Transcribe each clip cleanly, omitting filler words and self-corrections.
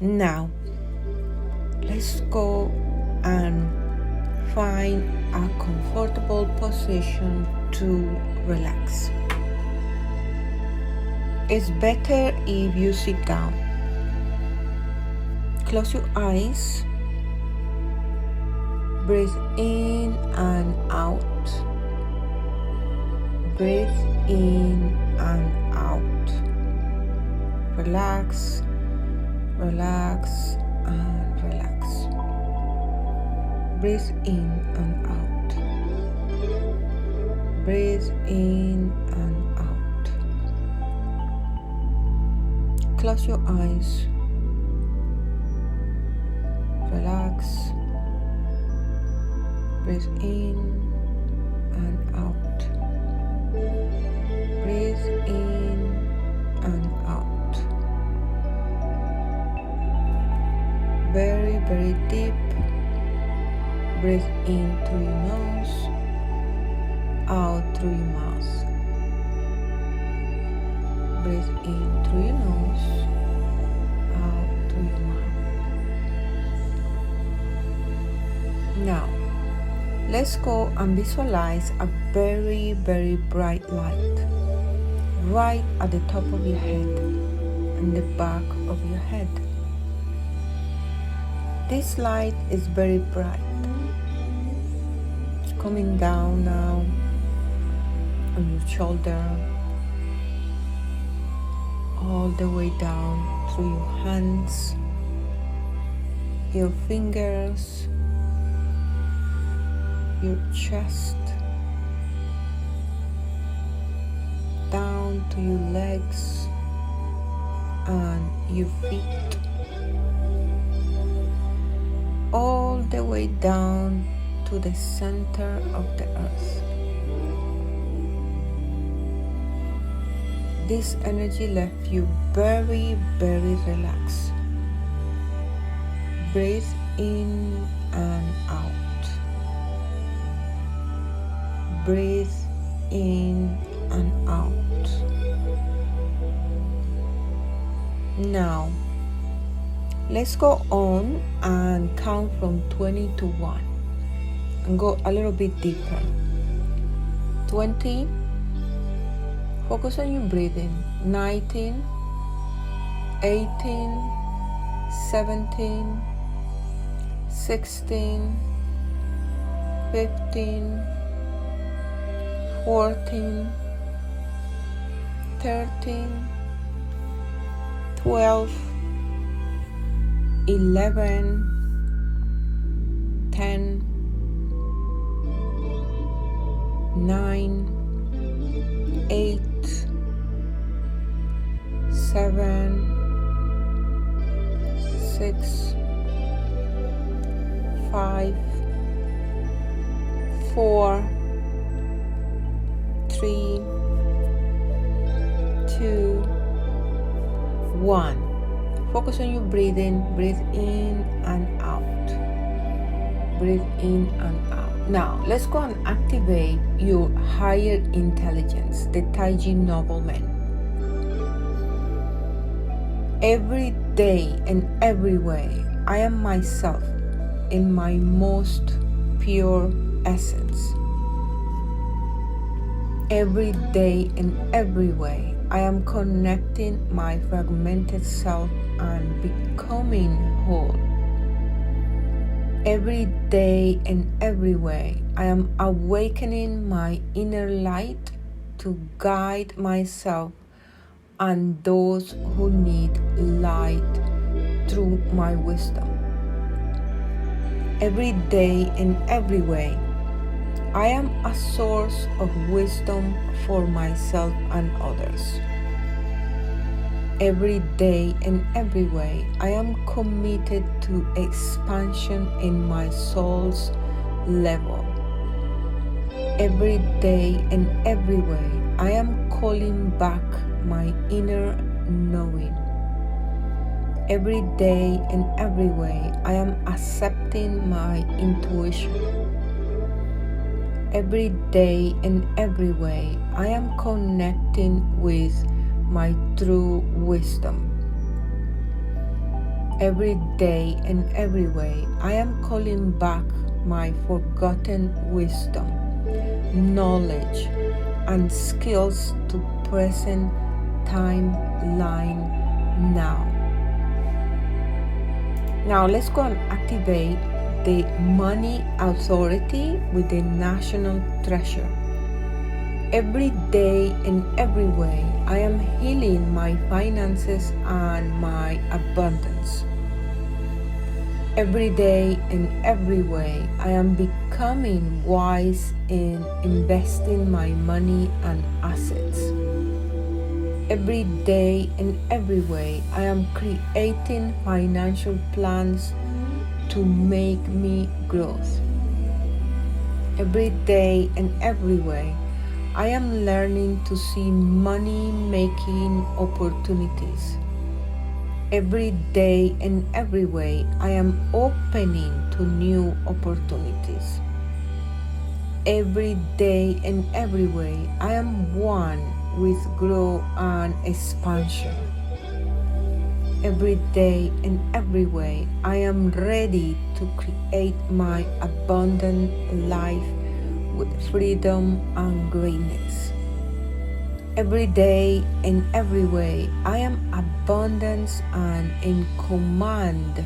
Now, let's go and find a comfortable position to relax. It's better if you sit down. Close your eyes. Breathe in and out. Breathe in and out. Relax, relax, and relax. Breathe in and out. Breathe in and out. Close your eyes. Relax. Breathe in and out. Breathe in and out. Very, very deep. Breathe in through your nose, out through your mouth. Breathe in through your nose, out through your mouth. Now, let's go and visualize a very, very bright light right at the top of your head and the back of your head. This light is very bright. It's coming down now on your shoulder, all the way down through your hands, your fingers, your chest, down to your legs and your feet, all the way down to the center of the earth. This energy left you very, very relaxed. Breathe in and out. Breathe in and out. Now, let's go on and count from 20 to 1 and go a little bit deeper. 20, focus on your breathing. 19, 18, 17, 16, 15, 14, 13, 12, 11, 10, 9, 8, 7, 6, 5, 4, 3, 2, 1. Focus on your breathing. Breathe in and out. Breathe in and out. Now, let's go and activate your higher intelligence, the Taiji nobleman. Every day and every way, I am myself in my most pure essence. Every day and every way, I am connecting my fragmented self and becoming whole. Every day and every way, I am awakening my inner light to guide myself and those who need light through my wisdom. Every day and every way, I am a source of wisdom for myself and others. Every day and every way, I am committed to expansion in my soul's level. Every day and every way, I am calling back my inner knowing. Every day and every way, I am accepting my intuition. Every day and every way, I am connecting with my true wisdom. Every day and every way, I am calling back my forgotten wisdom, knowledge, and skills to present timeline now. Now let's go and activate the money authority with the national treasure. Every day and every way, I am healing my finances and my abundance. Every day and every way, I am becoming wise in investing my money and assets. Every day and every way, I am creating financial plans to make me growth. Every day and every way, I am learning to see money-making opportunities. Every day and every way, I am opening to new opportunities. Every day and every way, I am one with growth and expansion. Every day and every way, I am ready to create my abundant life with freedom and greatness. Every day and every way, I am abundance and in command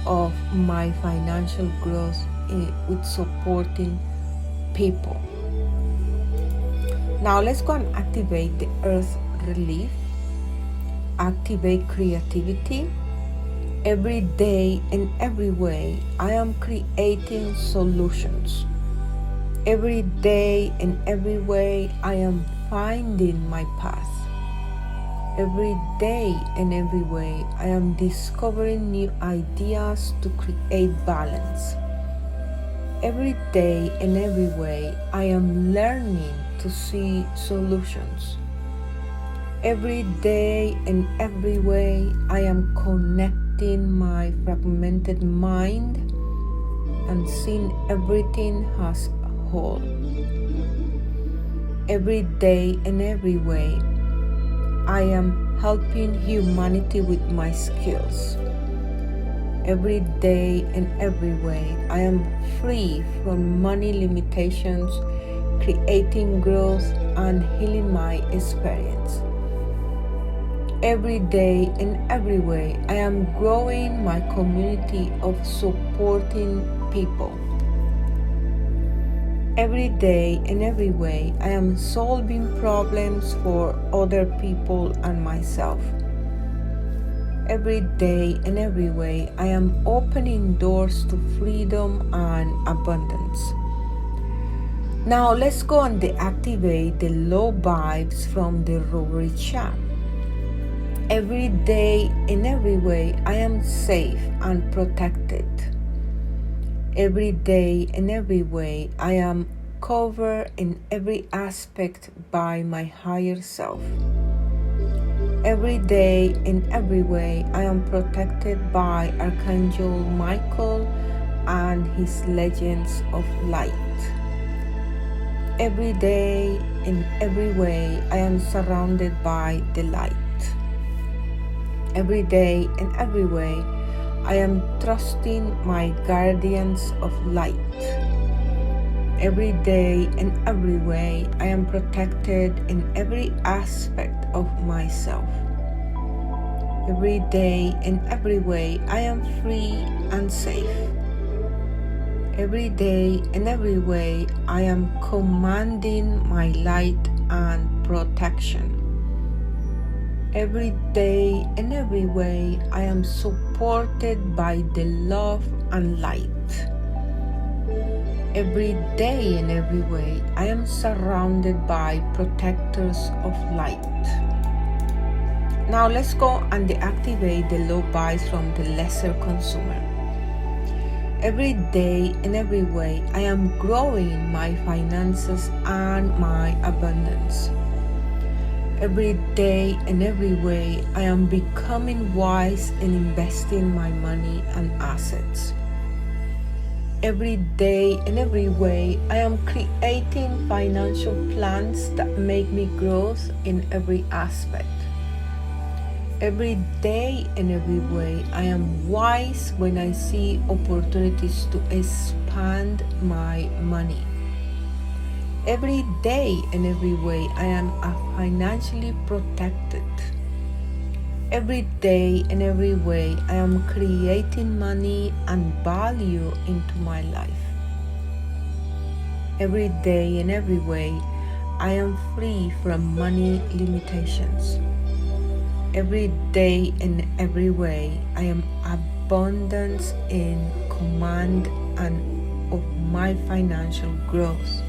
of my financial growth with supporting people. Now let's go and activate the earth relief. Activate creativity. Every day and every way, I am creating solutions. Every day and every way, I am finding my path. Every day and every way, I am discovering new ideas to create balance. Every day and every way, I am learning to see solutions. Every day and every way, I am connecting my fragmented mind and seeing everything as a whole. Every day and every way, I am helping humanity with my skills. Every day and every way, I am free from money limitations, creating growth and healing my experience. Every day and every way, I am growing my community of supporting people. Every day and every way, I am solving problems for other people and myself. Every day and every way, I am opening doors to freedom and abundance. Now let's go and deactivate the low vibes from the rotary chat. Every day in every way, I am safe and protected. Every day in every way, I am covered in every aspect by my higher self. Every day in every way, I am protected by Archangel Michael and his legends of light. Every day in every way, I am surrounded by the light. Every day in every way, I am trusting my guardians of light. Every day in every way, I am protected in every aspect of myself. Every day in every way, I am free and safe. Every day in every way, I am commanding my light and protection. Every day in every way, I am supported by the love and light. Every day in every way, I am surrounded by protectors of light. Now let's go and deactivate the low vibes from the lesser consumer. Every day in every way, I am growing my finances and my abundance. Every day and every way, I am becoming wise in investing my money and assets. Every day and every way, I am creating financial plans that make me grow in every aspect. Every day and every way, I am wise when I see opportunities to expand my money. Every day and every way, I am financially protected. Every day and every way, I am creating money and value into my life. Every day and every way, I am free from money limitations. Every day and every way, I am abundance in command and of my financial growth.